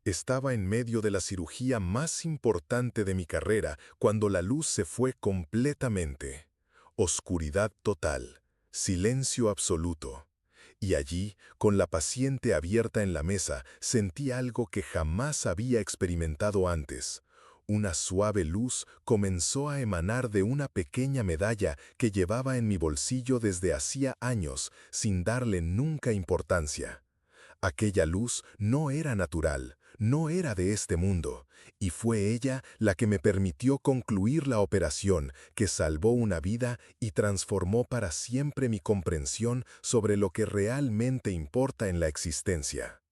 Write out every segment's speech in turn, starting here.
Estaba en medio de la cirugía más importante de mi carrera cuando la luz se fue completamente. Oscuridad total, silencio absoluto. Y allí, con la paciente abierta en la mesa, sentí algo que jamás había experimentado antes. Una suave luz comenzó a emanar de una pequeña medalla que llevaba en mi bolsillo desde hacía años, sin darle nunca importancia. Aquella luz no era natural, no era de este mundo, y fue ella la que me permitió concluir la operación que salvó una vida y transformó para siempre mi comprensión sobre lo que realmente importa en la existencia.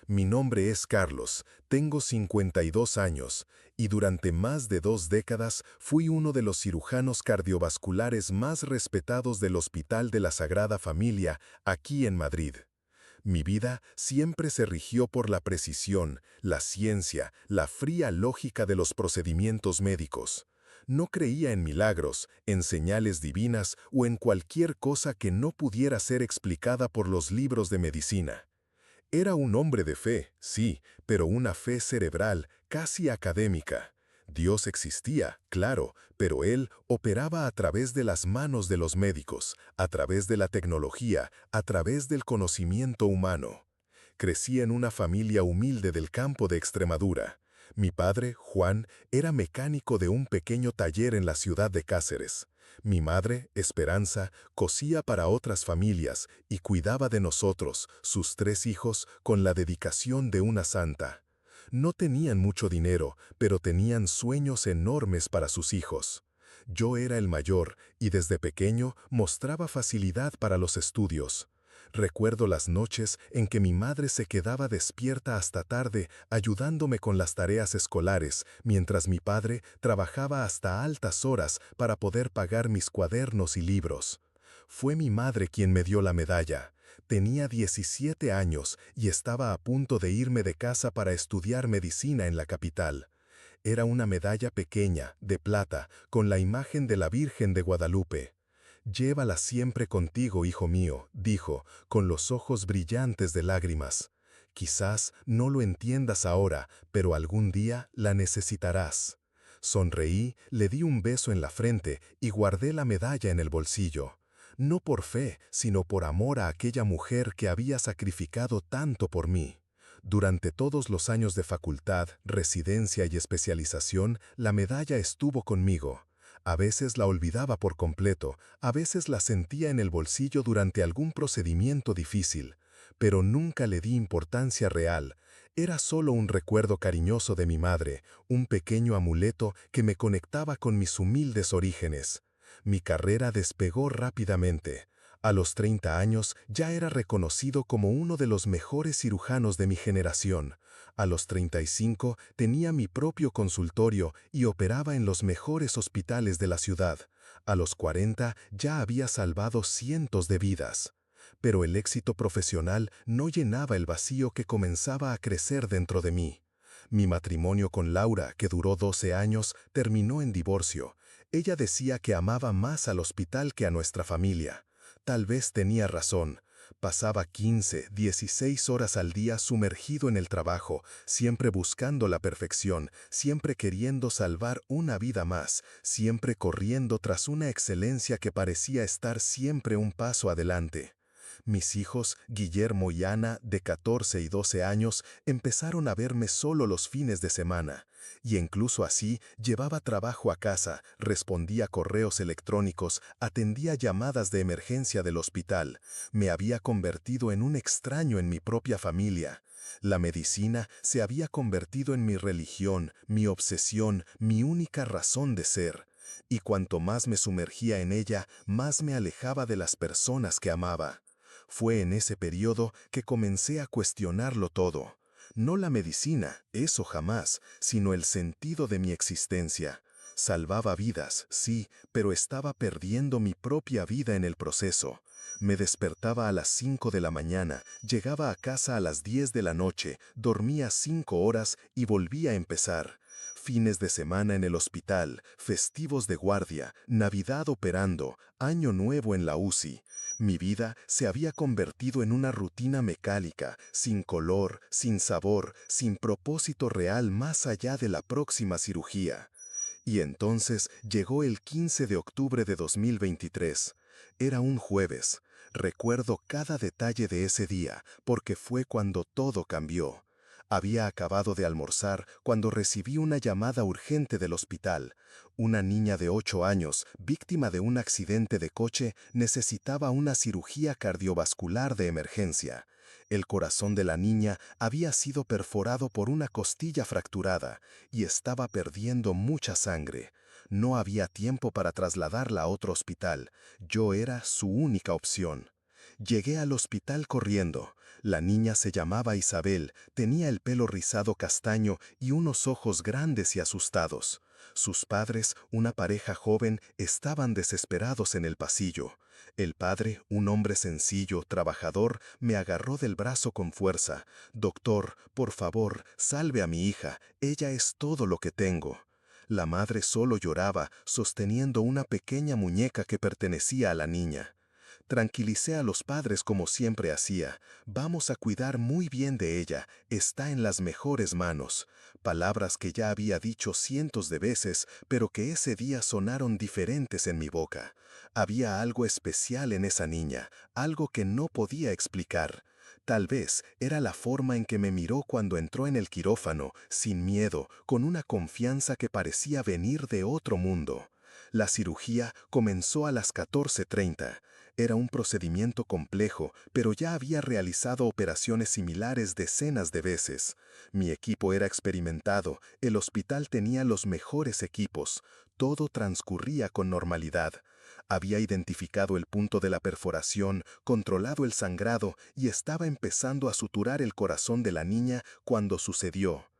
Mi nombre es Carlos, tengo 52 años, y durante más de 2 décadas fui uno de los cirujanos cardiovasculares más respetados del Hospital de la Sagrada Familia, aquí en Madrid. Mi vida siempre se rigió por la precisión, la ciencia, la fría lógica de los procedimientos médicos. No creía en milagros, en señales divinas o en cualquier cosa que no pudiera ser explicada por los libros de medicina. Era un hombre de fe, sí, pero una fe cerebral, casi académica. Dios existía, claro, pero Él operaba a través de las manos de los médicos, a través de la tecnología, a través del conocimiento humano. Crecí en una familia humilde del campo de Extremadura. Mi padre, Juan, era mecánico de un pequeño taller en la ciudad de Cáceres. Mi madre, Esperanza, cosía para otras familias y cuidaba de nosotros, sus 3 hijos, con la dedicación de una santa. No tenían mucho dinero, pero tenían sueños enormes para sus hijos. Yo era el mayor y desde pequeño mostraba facilidad para los estudios. Recuerdo las noches en que mi madre se quedaba despierta hasta tarde ayudándome con las tareas escolares, mientras mi padre trabajaba hasta altas horas para poder pagar mis cuadernos y libros. Fue mi madre quien me dio la medalla. Tenía 17 años y estaba a punto de irme de casa para estudiar medicina en la capital. Era una medalla pequeña, de plata, con la imagen de la Virgen de Guadalupe. «Llévala siempre contigo, hijo mío», dijo, con los ojos brillantes de lágrimas. «Quizás no lo entiendas ahora, pero algún día la necesitarás». Sonreí, le di un beso en la frente y guardé la medalla en el bolsillo. No por fe, sino por amor a aquella mujer que había sacrificado tanto por mí. Durante todos los años de facultad, residencia y especialización, la medalla estuvo conmigo. A veces la olvidaba por completo, a veces la sentía en el bolsillo durante algún procedimiento difícil, pero nunca le di importancia real. Era solo un recuerdo cariñoso de mi madre, un pequeño amuleto que me conectaba con mis humildes orígenes. Mi carrera despegó rápidamente. A los 30 años ya era reconocido como uno de los mejores cirujanos de mi generación. A los 35 tenía mi propio consultorio y operaba en los mejores hospitales de la ciudad. A los 40 ya había salvado cientos de vidas. Pero el éxito profesional no llenaba el vacío que comenzaba a crecer dentro de mí. Mi matrimonio con Laura, que duró 12 años, terminó en divorcio. Ella decía que amaba más al hospital que a nuestra familia. Tal vez tenía razón. Pasaba 15, 16 horas al día sumergido en el trabajo, siempre buscando la perfección, siempre queriendo salvar una vida más, siempre corriendo tras una excelencia que parecía estar siempre un paso adelante. Mis hijos, Guillermo y Ana, de 14 y 12 años, empezaron a verme solo los fines de semana. Y incluso así, llevaba trabajo a casa, respondía correos electrónicos, atendía llamadas de emergencia del hospital. Me había convertido en un extraño en mi propia familia. La medicina se había convertido en mi religión, mi obsesión, mi única razón de ser. Y cuanto más me sumergía en ella, más me alejaba de las personas que amaba. Fue en ese periodo que comencé a cuestionarlo todo. No la medicina, eso jamás, sino el sentido de mi existencia. Salvaba vidas, sí, pero estaba perdiendo mi propia vida en el proceso. Me despertaba a las 5 de la mañana, llegaba a casa a las 10 de la noche, dormía 5 horas y volvía a empezar. Fines de semana en el hospital, festivos de guardia, Navidad operando, Año Nuevo en la UCI. Mi vida se había convertido en una rutina mecánica, sin color, sin sabor, sin propósito real más allá de la próxima cirugía. Y entonces llegó el 15 de octubre de 2023. Era un jueves. Recuerdo cada detalle de ese día, porque fue cuando todo cambió. Había acabado de almorzar cuando recibí una llamada urgente del hospital. Una niña de 8 años, víctima de un accidente de coche, necesitaba una cirugía cardiovascular de emergencia. El corazón de la niña había sido perforado por una costilla fracturada y estaba perdiendo mucha sangre. No había tiempo para trasladarla a otro hospital. Yo era su única opción. Llegué al hospital corriendo. La niña se llamaba Isabel, tenía el pelo rizado castaño y unos ojos grandes y asustados. Sus padres, una pareja joven, estaban desesperados en el pasillo. El padre, un hombre sencillo, trabajador, me agarró del brazo con fuerza. «Doctor, por favor, salve a mi hija, ella es todo lo que tengo». La madre solo lloraba, sosteniendo una pequeña muñeca que pertenecía a la niña. Tranquilicé a los padres como siempre hacía. «Vamos a cuidar muy bien de ella, está en las mejores manos». Palabras que ya había dicho cientos de veces, pero que ese día sonaron diferentes en mi boca. Había algo especial en esa niña, algo que no podía explicar. Tal vez era la forma en que me miró cuando entró en el quirófano, sin miedo, con una confianza que parecía venir de otro mundo. La cirugía comenzó a las 14:30. Era un procedimiento complejo, pero ya había realizado operaciones similares decenas de veces. Mi equipo era experimentado, el hospital tenía los mejores equipos, todo transcurría con normalidad. Había identificado el punto de la perforación, controlado el sangrado y estaba empezando a suturar el corazón de la niña cuando sucedió.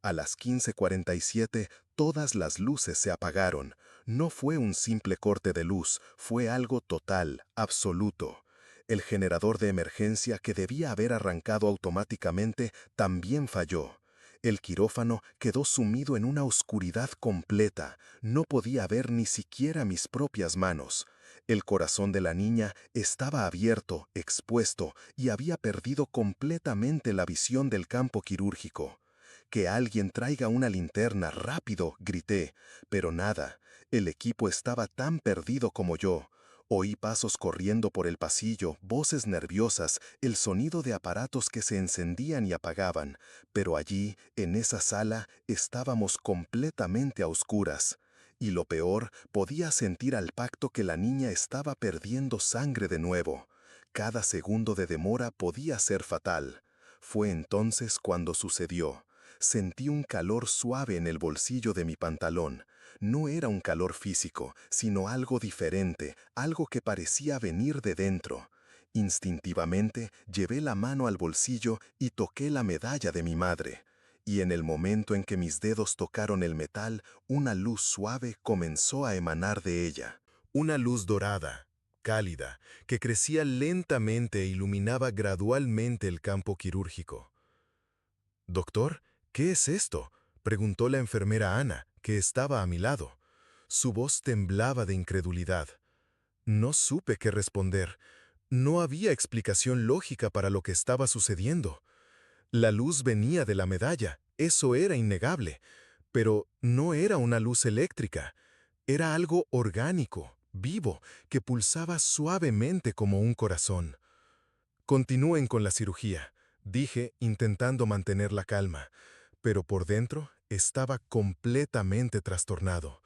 A las 15:47, todas las luces se apagaron. No fue un simple corte de luz, fue algo total, absoluto. El generador de emergencia que debía haber arrancado automáticamente también falló. El quirófano quedó sumido en una oscuridad completa. No podía ver ni siquiera mis propias manos. El corazón de la niña estaba abierto, expuesto, y había perdido completamente la visión del campo quirúrgico. «Que alguien traiga una linterna, rápido», grité, pero nada. El equipo estaba tan perdido como yo. Oí pasos corriendo por el pasillo, voces nerviosas, el sonido de aparatos que se encendían y apagaban, pero allí, en esa sala, estábamos completamente a oscuras. Y lo peor, podía sentir al tacto que la niña estaba perdiendo sangre de nuevo. Cada segundo de demora podía ser fatal. Fue entonces cuando sucedió. Sentí un calor suave en el bolsillo de mi pantalón. No era un calor físico, sino algo diferente, algo que parecía venir de dentro. Instintivamente llevé la mano al bolsillo y toqué la medalla de mi madre. Y en el momento en que mis dedos tocaron el metal, una luz suave comenzó a emanar de ella. Una luz dorada, cálida, que crecía lentamente e iluminaba gradualmente el campo quirúrgico. «Doctor, ¿qué es esto?», preguntó la enfermera Ana, que estaba a mi lado. Su voz temblaba de incredulidad. No supe qué responder. No había explicación lógica para lo que estaba sucediendo. La luz venía de la medalla, eso era innegable, pero no era una luz eléctrica. Era algo orgánico, vivo, que pulsaba suavemente como un corazón. «Continúen con la cirugía», dije, intentando mantener la calma, pero por dentro estaba completamente trastornado.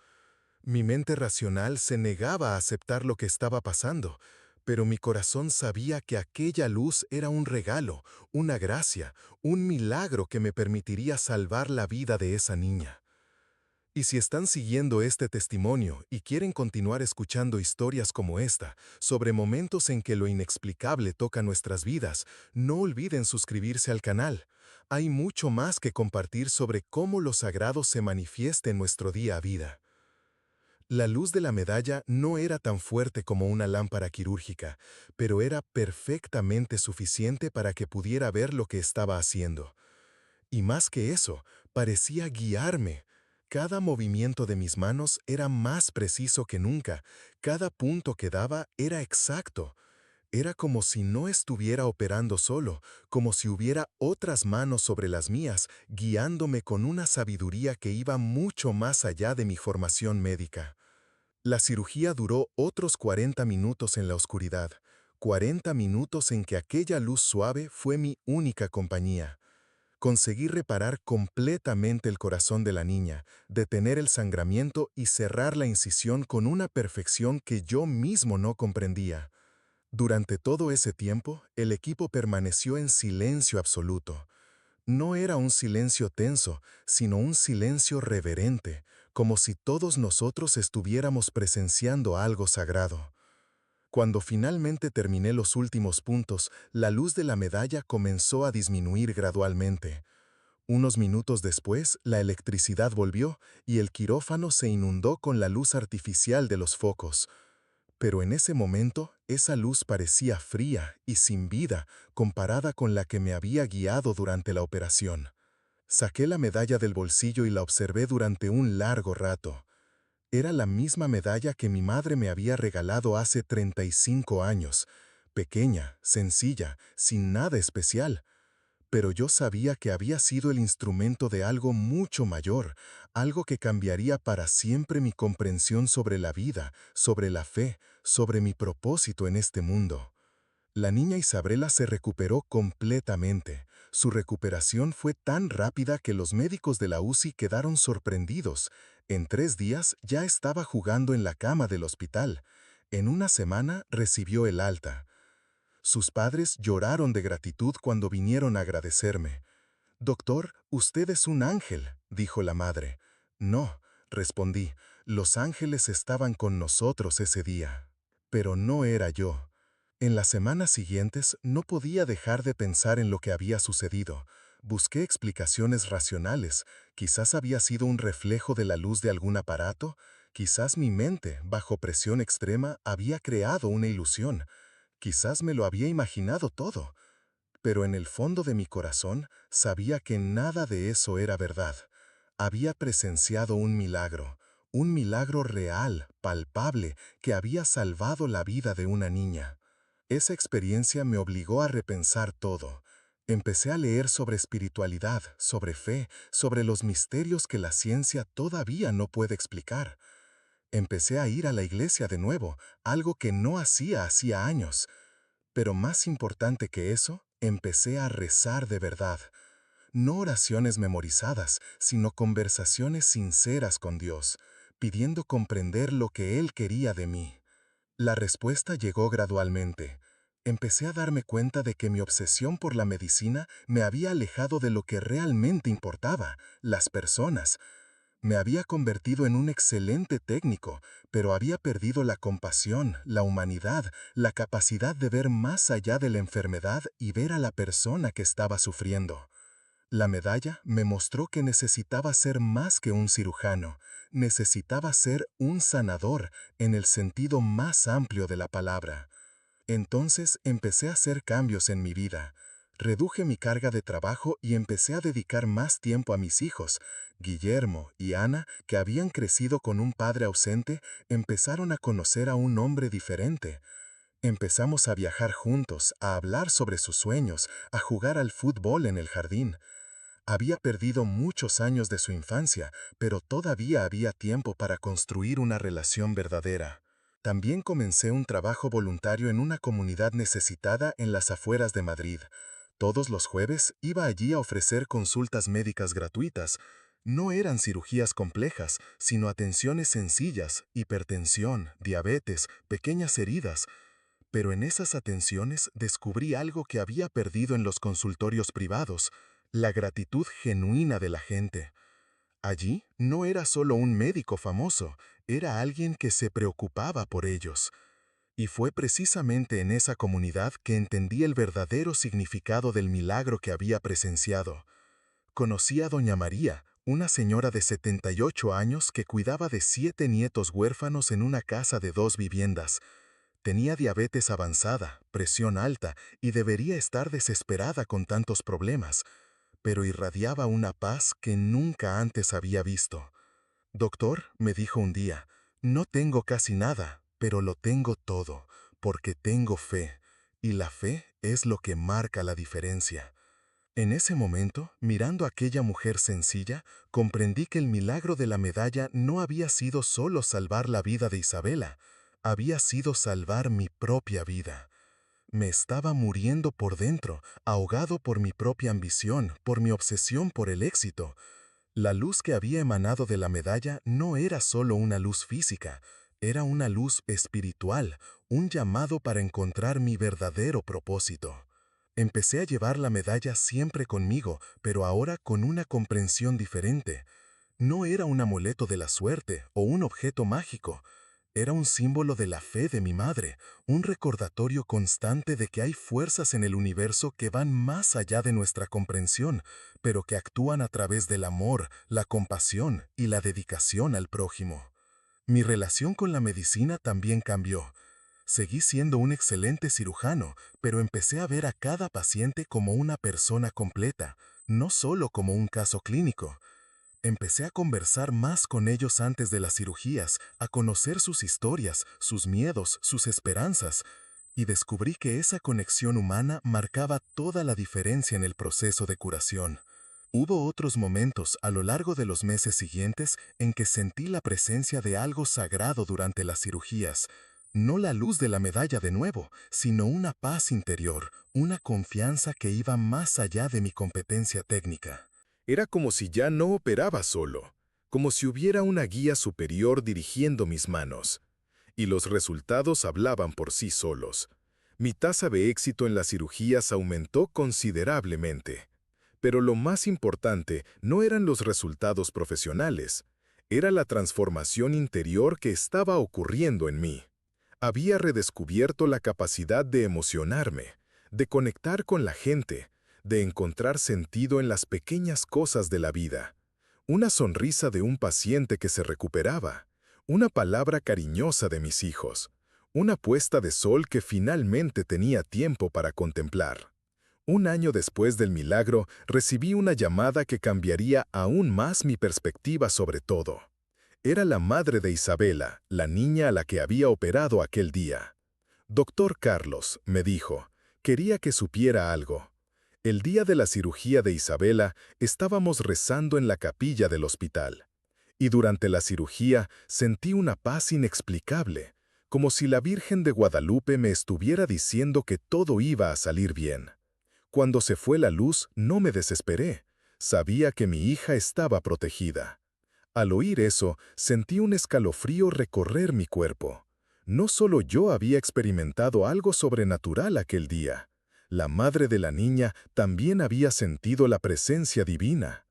Mi mente racional se negaba a aceptar lo que estaba pasando, pero mi corazón sabía que aquella luz era un regalo, una gracia, un milagro que me permitiría salvar la vida de esa niña. Y si están siguiendo este testimonio y quieren continuar escuchando historias como esta, sobre momentos en que lo inexplicable toca nuestras vidas, no olviden suscribirse al canal. Hay mucho más que compartir sobre cómo lo sagrado se manifiesta en nuestro día a día. La luz de la medalla no era tan fuerte como una lámpara quirúrgica, pero era perfectamente suficiente para que pudiera ver lo que estaba haciendo. Y más que eso, parecía guiarme. Cada movimiento de mis manos era más preciso que nunca, cada punto que daba era exacto. Era como si no estuviera operando solo, como si hubiera otras manos sobre las mías, guiándome con una sabiduría que iba mucho más allá de mi formación médica. La cirugía duró otros 40 minutos en la oscuridad, 40 minutos en que aquella luz suave fue mi única compañía. Conseguí reparar completamente el corazón de la niña, detener el sangramiento y cerrar la incisión con una perfección que yo mismo no comprendía. Durante todo ese tiempo, el equipo permaneció en silencio absoluto. No era un silencio tenso, sino un silencio reverente, como si todos nosotros estuviéramos presenciando algo sagrado. Cuando finalmente terminé los últimos puntos, la luz de la medalla comenzó a disminuir gradualmente. Unos minutos después, la electricidad volvió y el quirófano se inundó con la luz artificial de los focos. Pero en ese momento, esa luz parecía fría y sin vida comparada con la que me había guiado durante la operación. Saqué la medalla del bolsillo y la observé durante un largo rato. Era la misma medalla que mi madre me había regalado hace 35 años, pequeña, sencilla, sin nada especial. Pero yo sabía que había sido el instrumento de algo mucho mayor, algo que cambiaría para siempre mi comprensión sobre la vida, sobre la fe, sobre mi propósito en este mundo. La niña Isabela se recuperó completamente. Su recuperación fue tan rápida que los médicos de la UCI quedaron sorprendidos. En 3 días ya estaba jugando en la cama del hospital. En una semana recibió el alta. Sus padres lloraron de gratitud cuando vinieron a agradecerme. «Doctor, usted es un ángel», dijo la madre. «No», respondí, «los ángeles estaban con nosotros ese día». Pero no era yo. En las semanas siguientes no podía dejar de pensar en lo que había sucedido. Busqué explicaciones racionales. Quizás había sido un reflejo de la luz de algún aparato. Quizás mi mente, bajo presión extrema, había creado una ilusión. Quizás me lo había imaginado todo, pero en el fondo de mi corazón sabía que nada de eso era verdad. Había presenciado un milagro real, palpable, que había salvado la vida de una niña. Esa experiencia me obligó a repensar todo. Empecé a leer sobre espiritualidad, sobre fe, sobre los misterios que la ciencia todavía no puede explicar. Empecé a ir a la iglesia de nuevo, algo que no hacía años. Pero más importante que eso, empecé a rezar de verdad. No oraciones memorizadas, sino conversaciones sinceras con Dios, pidiendo comprender lo que Él quería de mí. La respuesta llegó gradualmente. Empecé a darme cuenta de que mi obsesión por la medicina me había alejado de lo que realmente importaba, las personas. Me había convertido en un excelente técnico, pero había perdido la compasión, la humanidad, la capacidad de ver más allá de la enfermedad y ver a la persona que estaba sufriendo. La medalla me mostró que necesitaba ser más que un cirujano, necesitaba ser un sanador en el sentido más amplio de la palabra. Entonces empecé a hacer cambios en mi vida. Reduje mi carga de trabajo y empecé a dedicar más tiempo a mis hijos. Guillermo y Ana, que habían crecido con un padre ausente, empezaron a conocer a un hombre diferente. Empezamos a viajar juntos, a hablar sobre sus sueños, a jugar al fútbol en el jardín. Había perdido muchos años de su infancia, pero todavía había tiempo para construir una relación verdadera. También comencé un trabajo voluntario en una comunidad necesitada en las afueras de Madrid. Todos los jueves iba allí a ofrecer consultas médicas gratuitas. No eran cirugías complejas, sino atenciones sencillas, hipertensión, diabetes, pequeñas heridas. Pero en esas atenciones descubrí algo que había perdido en los consultorios privados: la gratitud genuina de la gente. Allí no era solo un médico famoso, era alguien que se preocupaba por ellos. Y fue precisamente en esa comunidad que entendí el verdadero significado del milagro que había presenciado. Conocí a doña María, una señora de 78 años que cuidaba de 7 nietos huérfanos en una casa de 2 viviendas. Tenía diabetes avanzada, presión alta y debería estar desesperada con tantos problemas, pero irradiaba una paz que nunca antes había visto. Doctor, me dijo un día, no tengo casi nada, pero lo tengo todo, porque tengo fe, y la fe es lo que marca la diferencia. En ese momento, mirando a aquella mujer sencilla, comprendí que el milagro de la medalla no había sido solo salvar la vida de Isabela, había sido salvar mi propia vida. Me estaba muriendo por dentro, ahogado por mi propia ambición, por mi obsesión por el éxito. La luz que había emanado de la medalla no era solo una luz física, era una luz espiritual, un llamado para encontrar mi verdadero propósito. Empecé a llevar la medalla siempre conmigo, pero ahora con una comprensión diferente. No era un amuleto de la suerte o un objeto mágico. Era un símbolo de la fe de mi madre, un recordatorio constante de que hay fuerzas en el universo que van más allá de nuestra comprensión, pero que actúan a través del amor, la compasión y la dedicación al prójimo. Mi relación con la medicina también cambió. Seguí siendo un excelente cirujano, pero empecé a ver a cada paciente como una persona completa, no solo como un caso clínico. Empecé a conversar más con ellos antes de las cirugías, a conocer sus historias, sus miedos, sus esperanzas, y descubrí que esa conexión humana marcaba toda la diferencia en el proceso de curación. Hubo otros momentos a lo largo de los meses siguientes en que sentí la presencia de algo sagrado durante las cirugías, no la luz de la medalla de nuevo, sino una paz interior, una confianza que iba más allá de mi competencia técnica. Era como si ya no operaba solo, como si hubiera una guía superior dirigiendo mis manos. Y los resultados hablaban por sí solos. Mi tasa de éxito en las cirugías aumentó considerablemente. Pero lo más importante no eran los resultados profesionales, era la transformación interior que estaba ocurriendo en mí. Había redescubierto la capacidad de emocionarme, de conectar con la gente, de encontrar sentido en las pequeñas cosas de la vida. Una sonrisa de un paciente que se recuperaba, una palabra cariñosa de mis hijos, una puesta de sol que finalmente tenía tiempo para contemplar. Un año después del milagro, recibí una llamada que cambiaría aún más mi perspectiva sobre todo. Era la madre de Isabela, la niña a la que había operado aquel día. «Doctor Carlos», me dijo, «quería que supiera algo. El día de la cirugía de Isabela, estábamos rezando en la capilla del hospital. Y durante la cirugía sentí una paz inexplicable, como si la Virgen de Guadalupe me estuviera diciendo que todo iba a salir bien. Cuando se fue la luz, no me desesperé. Sabía que mi hija estaba protegida. Al oír eso, sentí un escalofrío recorrer mi cuerpo. No solo yo había experimentado algo sobrenatural aquel día. La madre de la niña también había sentido la presencia divina.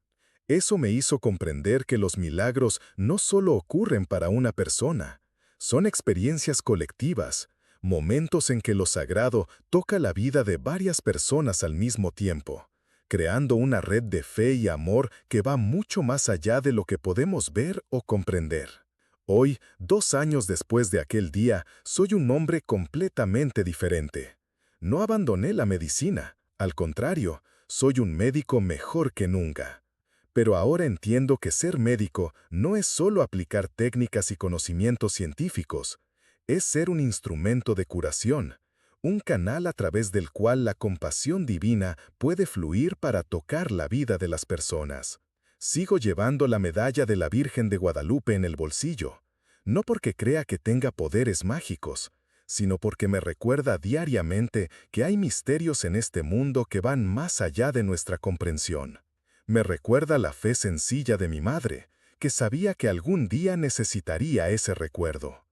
Eso me hizo comprender que los milagros no solo ocurren para una persona, son experiencias colectivas, momentos en que lo sagrado toca la vida de varias personas al mismo tiempo, creando una red de fe y amor que va mucho más allá de lo que podemos ver o comprender. Hoy, 2 años después de aquel día, soy un hombre completamente diferente. No abandoné la medicina, al contrario, soy un médico mejor que nunca. Pero ahora entiendo que ser médico no es solo aplicar técnicas y conocimientos científicos, es ser un instrumento de curación, un canal a través del cual la compasión divina puede fluir para tocar la vida de las personas. Sigo llevando la medalla de la Virgen de Guadalupe en el bolsillo, no porque crea que tenga poderes mágicos, sino porque me recuerda diariamente que hay misterios en este mundo que van más allá de nuestra comprensión. Me recuerda la fe sencilla de mi madre, que sabía que algún día necesitaría ese recuerdo.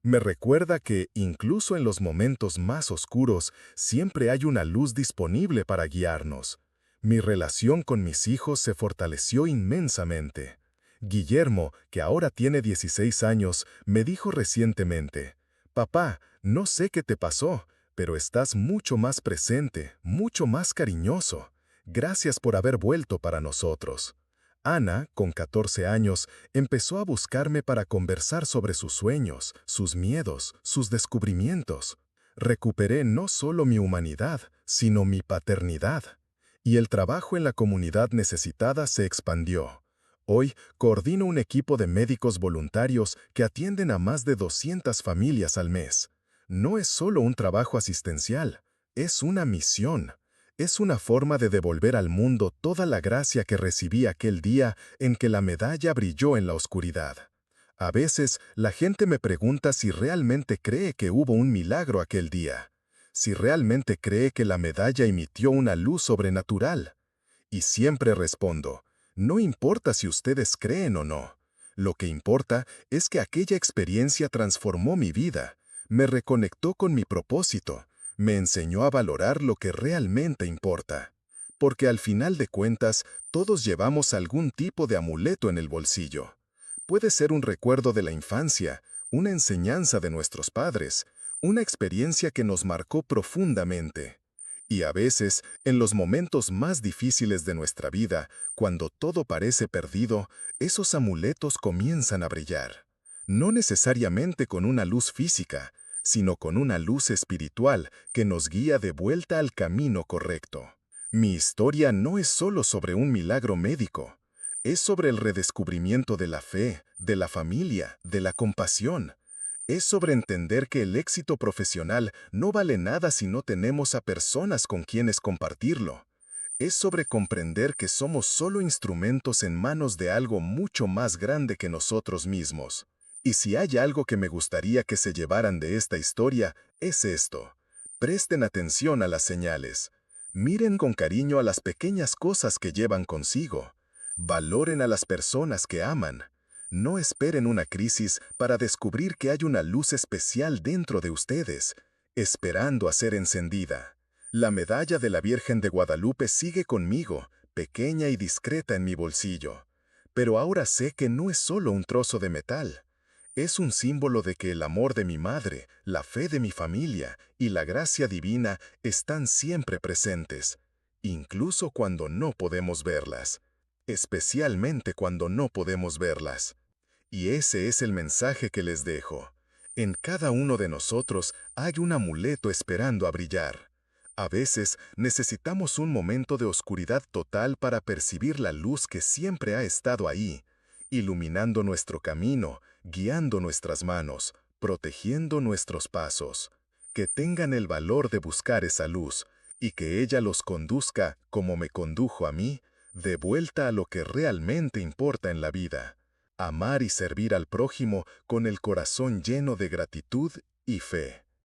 Me recuerda que, incluso en los momentos más oscuros, siempre hay una luz disponible para guiarnos. Mi relación con mis hijos se fortaleció inmensamente. Guillermo, que ahora tiene 16 años, me dijo recientemente, «Papá, no sé qué te pasó, pero estás mucho más presente, mucho más cariñoso. Gracias por haber vuelto para nosotros». Ana, con 14 años, empezó a buscarme para conversar sobre sus sueños, sus miedos, sus descubrimientos. Recuperé no solo mi humanidad, sino mi paternidad. Y el trabajo en la comunidad necesitada se expandió. Hoy coordino un equipo de médicos voluntarios que atienden a más de 200 familias al mes. No es solo un trabajo asistencial, es una misión. Es una forma de devolver al mundo toda la gracia que recibí aquel día en que la medalla brilló en la oscuridad. A veces, la gente me pregunta si realmente cree que hubo un milagro aquel día, si realmente cree que la medalla emitió una luz sobrenatural. Y siempre respondo, no importa si ustedes creen o no. Lo que importa es que aquella experiencia transformó mi vida, me reconectó con mi propósito, me enseñó a valorar lo que realmente importa. Porque al final de cuentas, todos llevamos algún tipo de amuleto en el bolsillo. Puede ser un recuerdo de la infancia, una enseñanza de nuestros padres, una experiencia que nos marcó profundamente. Y a veces, en los momentos más difíciles de nuestra vida, cuando todo parece perdido, esos amuletos comienzan a brillar. No necesariamente con una luz física, sino con una luz espiritual que nos guía de vuelta al camino correcto. Mi historia no es solo sobre un milagro médico, es sobre el redescubrimiento de la fe, de la familia, de la compasión. Es sobre entender que el éxito profesional no vale nada si no tenemos a personas con quienes compartirlo. Es sobre comprender que somos solo instrumentos en manos de algo mucho más grande que nosotros mismos. Y si hay algo que me gustaría que se llevaran de esta historia, es esto. Presten atención a las señales. Miren con cariño a las pequeñas cosas que llevan consigo. Valoren a las personas que aman. No esperen una crisis para descubrir que hay una luz especial dentro de ustedes, esperando a ser encendida. La medalla de la Virgen de Guadalupe sigue conmigo, pequeña y discreta en mi bolsillo. Pero ahora sé que no es solo un trozo de metal. Es un símbolo de que el amor de mi madre, la fe de mi familia y la gracia divina están siempre presentes, incluso cuando no podemos verlas. Especialmente cuando no podemos verlas. Y ese es el mensaje que les dejo. En cada uno de nosotros hay un amuleto esperando a brillar. A veces necesitamos un momento de oscuridad total para percibir la luz que siempre ha estado ahí, iluminando nuestro camino, guiando nuestras manos, protegiendo nuestros pasos. Que tengan el valor de buscar esa luz y que ella los conduzca, como me condujo a mí, de vuelta a lo que realmente importa en la vida. Amar y servir al prójimo con el corazón lleno de gratitud y fe.